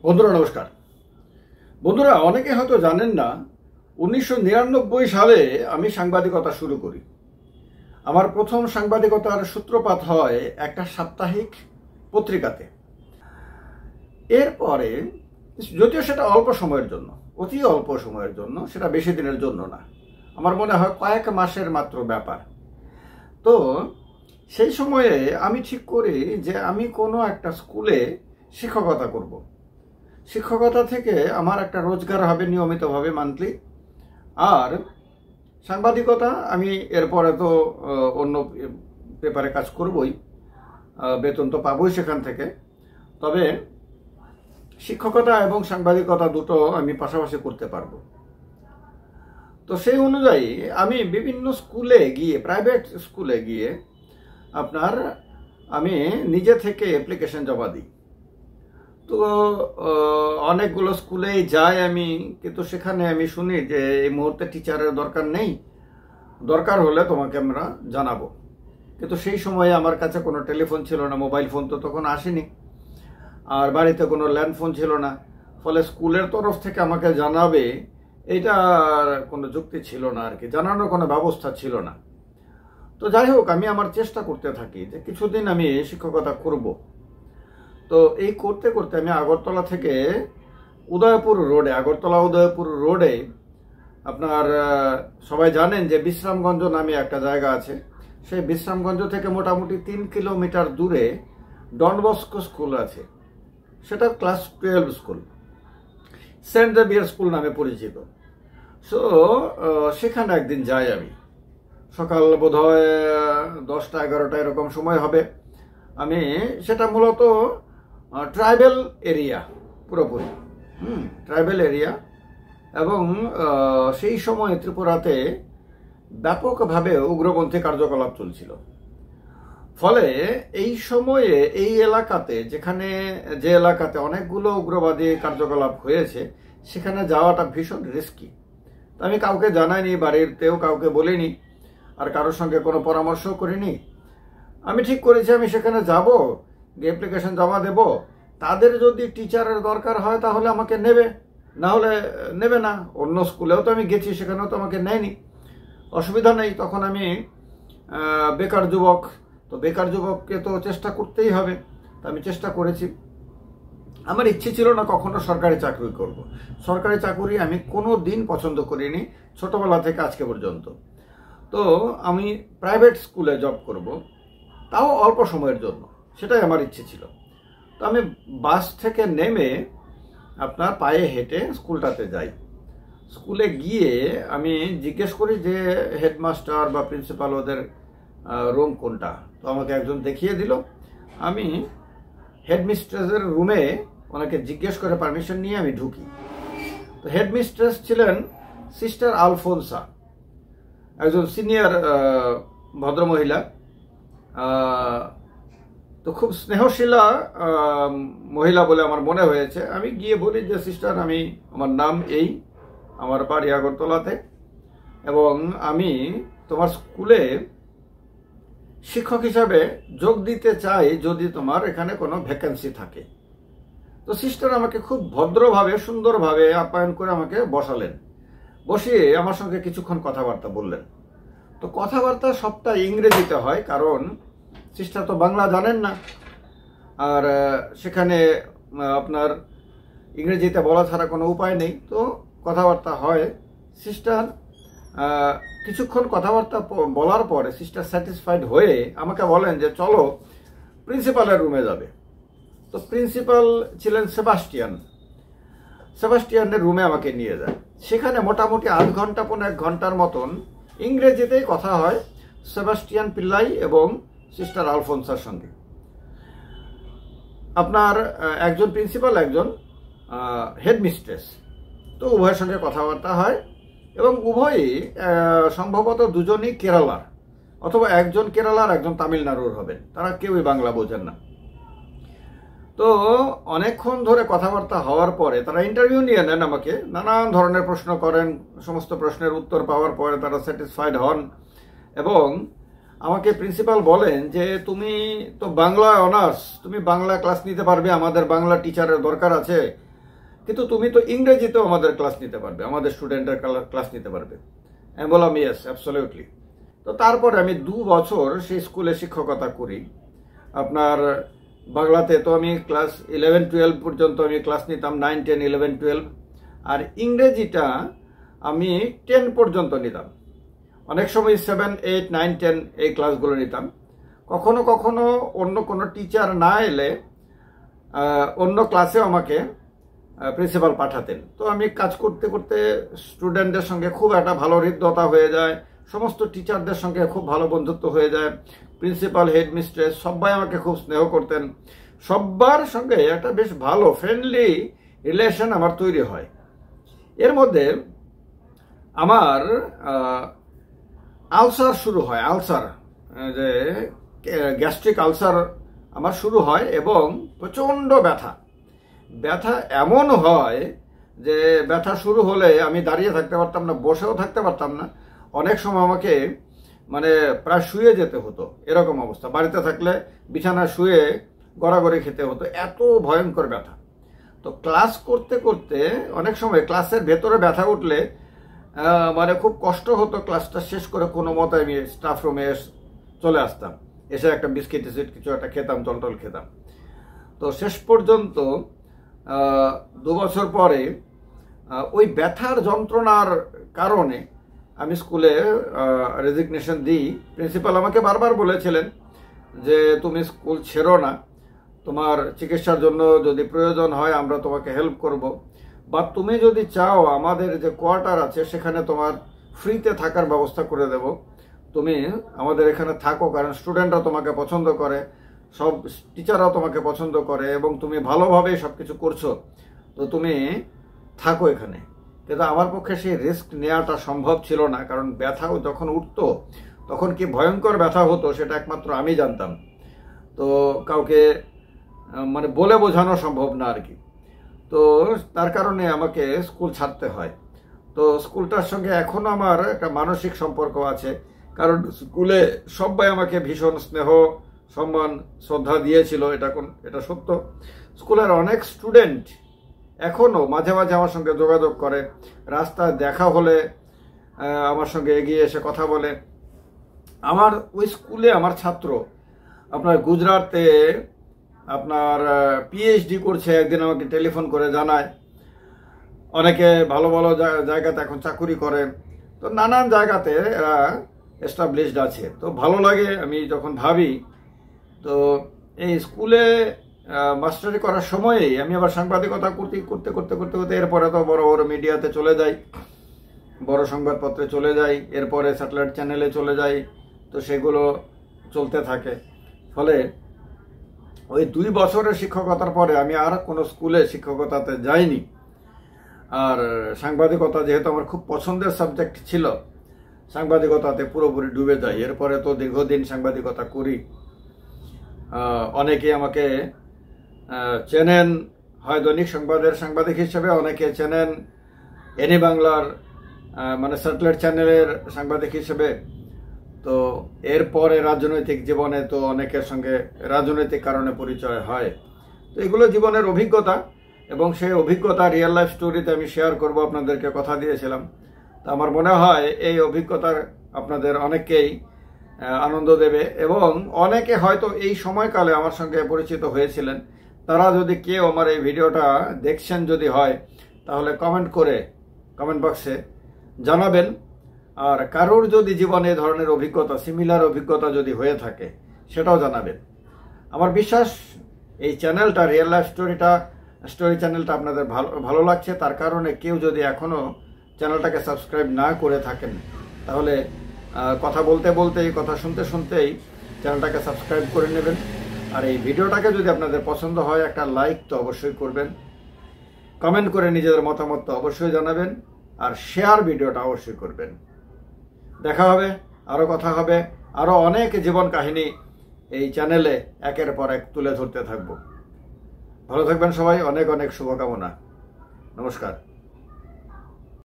বন্ধুরা নমস্কার। বন্ধুরা অনেকে হয়তো জানেন না, 1999 সালে আমি সাংবাদিকতা শুরু করি। আমার প্রথম সাংবাদিকতার সূত্রপাত হয় একটা সাপ্তাহিক পত্রিকাতে। এরপরে যদিও সেটা অল্প সময়ের জন্য, অতি অল্প সময়ের জন্য, সেটা বেশি দিনের জন্য না, আমার মনে হয় কয়েক মাসের মাত্র ব্যাপার। তো সেই সময়ে আমি ঠিক করি যে আমি কোনো একটা স্কুলে শিক্ষকতা করব। শিক্ষকতা থেকে আমার একটা রোজগার হবে নিয়মিতভাবে মান্থলি, আর সাংবাদিকতা আমি এরপরে তো অন্য পেপারে কাজ করবই, বেতন তো পাবোই সেখান থেকে। তবে শিক্ষকতা এবং সাংবাদিকতা দুটো আমি পাশাপাশি করতে পারবো। তো সেই অনুযায়ী আমি বিভিন্ন স্কুলে গিয়ে, প্রাইভেট স্কুলে গিয়ে আমি নিজে থেকে অ্যাপ্লিকেশন জমা দিই। তো অনেকগুলো স্কুলেই যাই আমি, কিন্তু সেখানে আমি শুনি যে এই মুহূর্তে টিচারের দরকার নেই, দরকার হলে তোমাকে আমরা জানাবো। কিন্তু সেই সময়ে আমার কাছে কোনো টেলিফোন ছিল না, মোবাইল ফোন তো তখন আসেনি, আর বাড়িতে কোনো ল্যান্ড ফোন ছিল না। ফলে স্কুলের তরফ থেকে আমাকে জানাবে এইটার কোনো যুক্তি ছিল না, আর কি জানানোর কোনো ব্যবস্থা ছিল না। তো যাই হোক, আমি আমার চেষ্টা করতে থাকি যে কিছুদিন আমি শিক্ষকতা করব। তো এই করতে করতে আমি আগরতলা থেকে আগরতলা উদয়পুর রোডে সবাই জানেন যে বিশ্রামগঞ্জ নামে একটা জায়গা আছে। সেই বিশ্রামগঞ্জ থেকে মোটামুটি 3 কিলোমিটার দূরে ডন বস্কো স্কুল আছে। সেটা class 12 school, Saint Xavier school নামে পরিচিত। সো সেখানে একদিন যাই আমি, সকাল বোধহয় 10টা 11টা এরকম সময় হবে। আমি সেটা মূলত ট্রাইবেল এরিয়া, পুরোপুরি ট্রাইবেল এরিয়া, এবং সেই সময় ত্রিপুরাতে ব্যাপকভাবে উগ্রপন্থী কার্যকলাপ চলছিল। ফলে এই সময়ে এই এলাকাতে, যে এলাকাতে অনেকগুলো উগ্রবাদী কার্যকলাপ হয়েছে, সেখানে যাওয়াটা ভীষণ রিস্কি। তো আমি কাউকে জানাইনি, বাড়িতেও কাউকে বলিনি, আর কারোর সঙ্গে কোনো পরামর্শও করিনি। আমি ঠিক করেছি আমি সেখানে যাব, অ্যাপ্লিকেশন জমা দেব। তাদের যদি টিচারের দরকার হয় তাহলে আমাকে নেবে, না হলে নেবে না। অন্য স্কুলেও তো আমি গেছি, সেখানেও তো আমাকে নেয়নি, অসুবিধা নেই। তখন আমি বেকার যুবক, তো বেকার যুবককে তো চেষ্টা করতেই হবে। তো আমি চেষ্টা করেছি। আমার ইচ্ছে ছিল না কখনো সরকারি চাকরি করব। সরকারি চাকরি আমি কোনো দিন পছন্দ করিনি, ছোটবেলা থেকে আজকে পর্যন্ত। তো আমি প্রাইভেট স্কুলে জব করব, তাও অল্প সময়ের জন্য, সেটাই আমার ইচ্ছে ছিল। তো আমি বাস থেকে নেমে পায়ে হেঁটে স্কুলটাতে যাই। স্কুলে গিয়ে আমি জিজ্ঞেস করি যে হেডমাস্টার বা প্রিন্সিপাল ওদের রুম কোনটা। তো আমাকে একজন দেখিয়ে দিল। আমি হেডমিস্ট্রেসের রুমে ওনাকে জিজ্ঞেস করে পারমিশন নিয়ে আমি ঢুকি। তো হেডমিস্ট্রেস ছিলেন সিস্টার আলফোনসা, একজন সিনিয়র ভদ্রমহিলা। তো খুব স্নেহশীলা মহিলা বলে আমার মনে হয়েছে। আমি গিয়ে বলি যে সিস্টার, আমার নাম এই, আমার বাড়ি আগরতলাতে, এবং আমি তোমার স্কুলে শিক্ষক হিসাবে যোগ দিতে চাই যদি তোমার এখানে কোনো ভ্যাকেন্সি থাকে। তো সিস্টার আমাকে খুব ভদ্রভাবে, সুন্দরভাবে আপ্যায়ন করে আমাকে বসালেন। বসিয়ে আমার সঙ্গে কিছুক্ষণ কথাবার্তা বললেন। তো কথাবার্তা সবটা ইংরেজিতে হয়, কারণ সিস্টার তো বাংলা জানেন না, আর সেখানে ইংরেজিতে বলা ছাড়া কোনো উপায় নেই। তো কথাবার্তা হয়। সিস্টার কিছুক্ষণ কথাবার্তা বলার পরে সিস্টার স্যাটিসফাইড হয়ে আমাকে বলেন যে চলো প্রিন্সিপালের রুমে যাবে। তো প্রিন্সিপাল ছিলেন সেবাস্টিয়ানের রুমে আমাকে নিয়ে যায়। সেখানে মোটামুটি আধ ঘন্টা 1 ঘন্টার মতন ইংরেজিতেই কথা হয় সেবাস্টিয়ান পিল্লাই এবং সিস্টার আলফোনসার সঙ্গে। একজন প্রিন্সিপাল, একজন হেডমিস্ট্রেস, তো উভয়ের সঙ্গে কথাবার্তা হয়, এবং উভয়ই সম্ভবত দুজনই কেরালার, অথবা একজন কেরালার একজন তামিলনাড়ুর হবেন। তারা কেউই বাংলা বোঝেন না। তো অনেকক্ষণ ধরে কথাবার্তা হওয়ার পরে তারা ইন্টারভিউ নিয়ে নেন, আমাকে নানান ধরনের প্রশ্ন করেন। সমস্ত প্রশ্নের উত্তর পাওয়ার পরে তারা স্যাটিসফাইড হন, এবং আমাকে প্রিন্সিপাল বলেন যে তুমি তো বাংলা অনার্স, তুমি বাংলা ক্লাস নিতে পারবে, আমাদের বাংলা টিচারের দরকার আছে, কিন্তু তুমি তো ইংরেজিতেও আমাদের ক্লাস নিতে পারবে, আমাদের স্টুডেন্টের ক্লাস নিতে পারবে। আমি বললাম ইয়েস, অ্যাবসলিউটলি। তো তারপরে আমি 2 বছর সেই স্কুলে শিক্ষকতা করি। আপনার বাংলাতে তো আমি ক্লাস 11-12 পর্যন্ত আমি ক্লাস নিতাম, 9, 10, 11, 12। আর ইংরেজিটা আমি 10 পর্যন্ত নিতাম। অনেক সময় 7, 8, 9, 10 এই ক্লাসগুলো নিতাম। কখনো কখনো অন্য কোনো টিচার না এলে অন্য ক্লাসেও আমাকে প্রিন্সিপাল পাঠাতেন। তো আমি কাজ করতে করতে স্টুডেন্টদের সঙ্গে খুব একটা ভালো হৃদ্যতা হয়ে যায়, সমস্ত টিচারদের সঙ্গে খুব ভালো বন্ধুত্ব হয়ে যায়। প্রিন্সিপাল, হেডমিস্ট্রেস সবাই আমাকে খুব স্নেহ করতেন। সবার সঙ্গে একটা বেশ ভালো ফ্রেন্ডলি রিলেশন আমার তৈরি হয়। এর মধ্যে আমার আলসার শুরু হয়, আলসার, যে গ্যাস্ট্রিক আলসার আমার শুরু হয় এবং প্রচণ্ড ব্যথা। ব্যথা এমন হয় যে ব্যথা শুরু হলে আমি দাঁড়িয়ে থাকতে পারতাম না, বসেও থাকতে পারতাম না। অনেক সময় আমাকে মানে প্রায় শুয়ে যেতে হতো, এরকম অবস্থা। বাড়িতে থাকলে বিছানায় শুয়ে গড়াগড়ি খেতে হতো, এত ভয়ঙ্কর ব্যথা। তো ক্লাস করতে করতে অনেক সময় ক্লাসের ভেতরে ব্যথা উঠলে মানে খুব কষ্ট হতো ক্লাসটা শেষ করে কোনো মতে আমি স্টাফ রুমে চলে আসতাম, এসে একটা বিস্কিট টিস্কিট কিছু একটা খেতাম, জল খেতাম। তো শেষ পর্যন্ত 2 বছর পরে ওই ব্যথার যন্ত্রণার কারণে আমি স্কুলে রেজিগনেশন দিই। প্রিন্সিপাল আমাকে বারবার বলেছিলেন যে তুমি স্কুল ছেড়ো না, তোমার চিকিৎসার জন্য যদি প্রয়োজন হয় আমরা তোমাকে হেল্প করব, বা তুমি যদি চাও আমাদের যে কোয়ার্টার আছে সেখানে তোমার ফ্রিতে থাকার ব্যবস্থা করে দেব, তুমি আমাদের এখানে থাকো, কারণ স্টুডেন্টরা তোমাকে পছন্দ করে, সব টিচাররাও তোমাকে পছন্দ করে এবং তুমি ভালোভাবেই সব কিছু করছো, তো তুমি থাকো এখানে। কিন্তু আমার পক্ষে সেই রিস্ক নেওয়াটা সম্ভব ছিল না, কারণ ব্যথাও যখন উঠতো তখন কি ভয়ঙ্কর ব্যথা হতো সেটা একমাত্র আমি জানতাম। তো কাউকে মানে বলে বোঝানো সম্ভব না আর কি। তো তার কারণে আমাকে স্কুল ছাড়তে হয়। তো স্কুলটার সঙ্গে এখনো আমার একটা মানসিক সম্পর্ক আছে, কারণ স্কুলে সবাই আমাকে ভীষণ স্নেহ, সম্মান, শ্রদ্ধা দিয়েছিল। এটা সত্য। স্কুলের অনেক স্টুডেন্ট এখনো মাঝে মাঝে আমার সঙ্গে যোগাযোগ করে, রাস্তায় দেখা হলে আমার সঙ্গে এগিয়ে এসে কথা বলে। আমার ওই স্কুলে আমার ছাত্র আপনার গুজরাটে আপনার পিএইচডি করছে, একদিন আমাকে টেলিফোন করে জানায়। অনেকে ভালো ভালো জায়গাতে এখন চাকুরি করে, তো নানান জায়গাতে এরা এস্টাবলিশড আছে। তো ভালো লাগে আমি যখন ভাবি। তো এই স্কুলে মাস্টারি করার সময়েই আমি আবার সাংবাদিকতা করতে করতে করতে করতে এরপরে তো বড় বড় মিডিয়াতে চলে যাই, বড় সংবাদপত্রে চলে যাই, এরপরে স্যাটেলাইট চ্যানেলে চলে যাই। তো সেগুলো চলতে থাকে। ফলে ওই 2 বছরের শিক্ষকতার পরে আমি আর কোনো স্কুলে শিক্ষকতাতে যাইনি। আর সাংবাদিকতা যেহেতু আমার খুব পছন্দের সাবজেক্ট ছিল, সাংবাদিকতাতে পুরোপুরি ডুবে যাই। এরপরে তো দীর্ঘদিন সাংবাদিকতা করি। অনেকে আমাকে চেনেন হয় দৈনিক সংবাদের সাংবাদিক হিসেবে, অনেকে চেনেন এনি বাংলার মানে স্যাটেলাইট চ্যানেলের সাংবাদিক হিসেবে। তো এরপরে রাজনৈতিক জীবনে তো অনেকের সঙ্গে রাজনৈতিক কারণে পরিচয় হয়। তো এগুলো জীবনের অভিজ্ঞতা, এবং সেই অভিজ্ঞতা রিয়েল লাইফ স্টোরিতে আমি শেয়ার করব, আপনাদেরকে কথা দিয়েছিলাম। তো আমার মনে হয় এই অভিজ্ঞতা আপনাদের অনেককেই আনন্দ দেবে, এবং অনেকে হয়তো এই সময়কালে আমার সঙ্গে পরিচিত হয়েছিলেন, তারা যদি কেউ আমার এই ভিডিওটা দেখছেন যদি হয়, তাহলে কমেন্ট বক্সে জানাবেন। আর কারোর যদি জীবনে এই ধরনের অভিজ্ঞতা, সিমিলার অভিজ্ঞতা যদি হয়ে থাকে, সেটাও জানাবেন। আমার বিশ্বাস এই চ্যানেলটা, রিয়েল লাইফ স্টোরি চ্যানেলটা আপনাদের ভালো লাগছে। তার কারণে কেউ যদি এখনো চ্যানেলটাকে সাবস্ক্রাইব না করে থাকেন, তাহলে কথা বলতে বলতেই, কথা শুনতে শুনতেই চ্যানেলটাকে সাবস্ক্রাইব করে নেবেন। আর এই ভিডিওটাকে যদি আপনাদের পছন্দ হয়, একটা লাইক তো অবশ্যই করবেন, কমেন্ট করে নিজেদের মতামত তো অবশ্যই জানাবেন, আর শেয়ার ভিডিওটা অবশ্যই করবেন। দেখা হবে, আরও কথা হবে, আরও অনেক জীবন কাহিনী এই চ্যানেলে একের পর এক তুলে ধরতে থাকব। ভালো থাকবেন সবাই, অনেক অনেক শুভকামনা। নমস্কার।